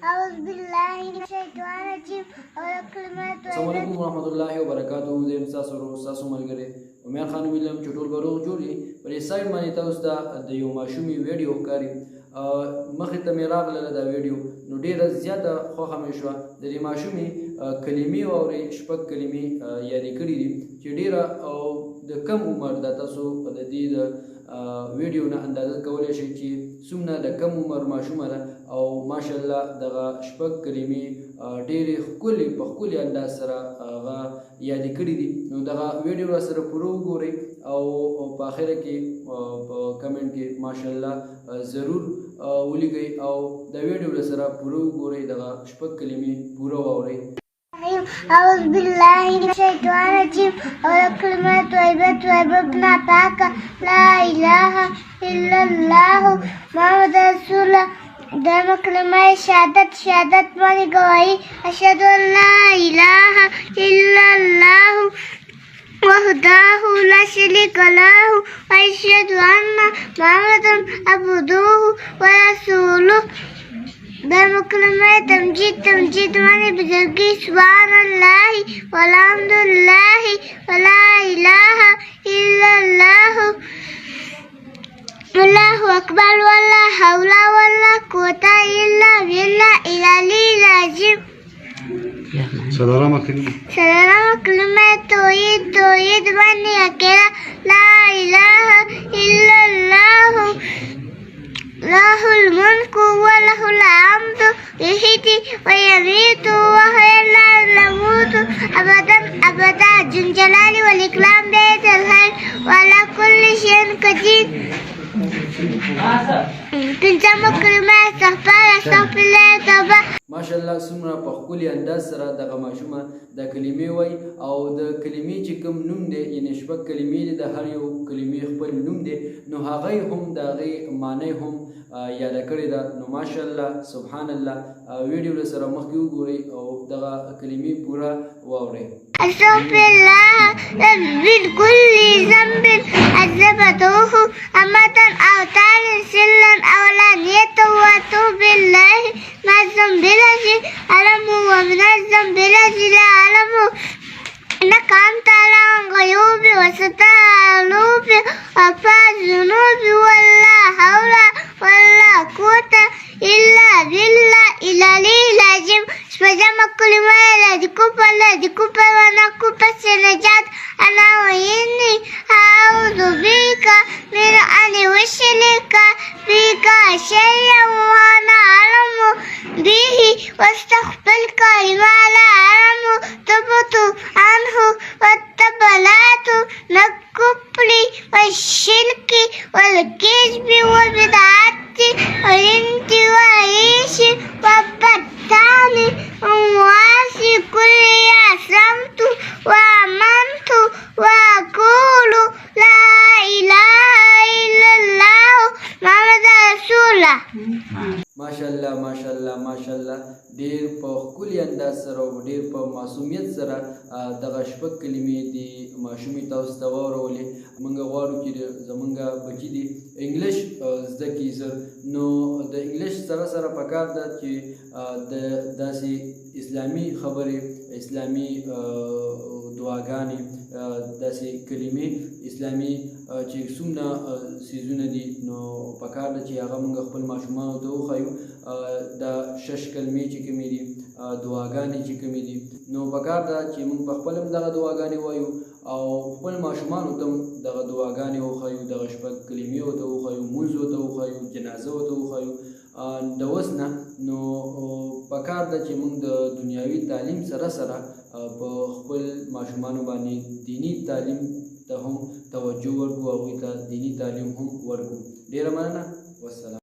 أعوذ بالله من الشيطان الرجيم السلام علیکم ورحمۃ اللہ وبرکاتہ. زه تاسو ورو تاسو ملګری عمر خان ویلم چې ټول بروغ جوړي پر سایډ باندې تاسو ته د یو ماشومي ویډیو ښکاري مخې ته مې راغله دا ویډیو نو ډېره زیاته خوښه مې شوه. د دې ماشومې کلمې واورئ شپږ کلمې یادې کړي دي چې ډېره د کم عمر د تاسو د دې د ویډیو نه اندازه کولی شئ چې څومره د کم عمر ماشومه ده او ماشاءالله دغه شپږ کلمې ډېرې ښکلې په ښکلي انداز سره هغه یادې کړي دي. نو دغه ویډیو را سره پوره وګورئ او په آخره کې په کمنټ کې ماشاءالله ضرور ولیکئ او د ویډیو را سره پوره وګورئ دغه شپږ کلمې پوره واورئ. أعوذ بالله من الشيطان الرجيم والكلمات طيبة وابن باكا لا إله إلا الله محمد رسول الله. دائم کلمه شهادت باندې گواہی اشهد ان لا اله الا الله وحده لا شريك له واشهد ان محمدا عبده ورسوله. دائم کلمه تمجید باندې بزرگی سبحان الله والحمد لله ولا اله الا الله الله اکبر ولا حول ولا قوة الا بالله العلی العظیم. سلام کلمه توحید باندې اکیلا لا اله الا الله له الملك وله الحمد يحيي ويميت وهو لا يموت ابدا ذو الجلال والاكرام بيد الخير وعلى كل شيء قدير. پنځمه کلمه استغفر الله توبه. ماشاءالله څومره په ښکلي انداز سره دغه ماشومه د کلمې وایي او د کلمې چې کوم نوم دی یعنې شپږ کلمې دي د هر یو کلمې خپل نوم دی نو هغه هم د هغې معنی هم یاده کړې ده. نو ماشاءالله سبحان الله ویډیو له سره مخکې وګورئ او دغه کلمې پوره واورئ. استغفر الله من كل ذنب عذبته أمة أو تار سلا أو علانية وأتوب بالله من الذنب الذي أعلمه ومن الذنب الذي لا أعلمه إنك أنت على الغيوب وستر القلوب وأخفى الذنوب ولا حول ولا قوة إلا بالله العلي العظيم. شپږمه کلمه الذي كفر ونكف النجاة أنا وإني أعوذ بك من أن أشرك بك شيئا وأنا أعلم به واستغفرك لما لا أعلم تبت عنه واتبعت من الكفر والشرك والكذب والبدعة والانتواء والبهتان ومعاصي كل أسلمت وآمنت وأقول لا إله إلا الله محمد رسول الله. ماشاءالله ماشاءالله ډېر په ښکلي انداز سره او ډېر په معصومیت سره دغه شپږ کلمې د ماشومې تاسو ته واورولې. موږ غواړو چې زموږ بچي دي انګلیش زده کړي زر نو د انګلیش سره پکار ده چې د داسې اسلامي خبرې اسلامي دعاګانې داسې کلمې اسلامي چې څومره څیزونه دي نو پکار ده چې هغه موږ خپل ماشومانو ته وښایو. دا شش کلمې چې کومې دي دعاګانې چې کومې دي نو پکار ده چې موږ په خپل هم دغه دعاګانې وایو او خپل ماشومانو ته هم دغه دعاګانې وښایو دغه شپږ کلمې ورته وښایو مونځ ورته وښایو جنازه ورته وښایو د اوس نه. نو پکار ده چې موږ د دنیاوي تعلیم سره په خپل ماشومانو باندې دینی تعلیم ته هم توجه ورکړو هغوی ته دینی تعلیم هم ورکړو. ډېره مننه والسلام.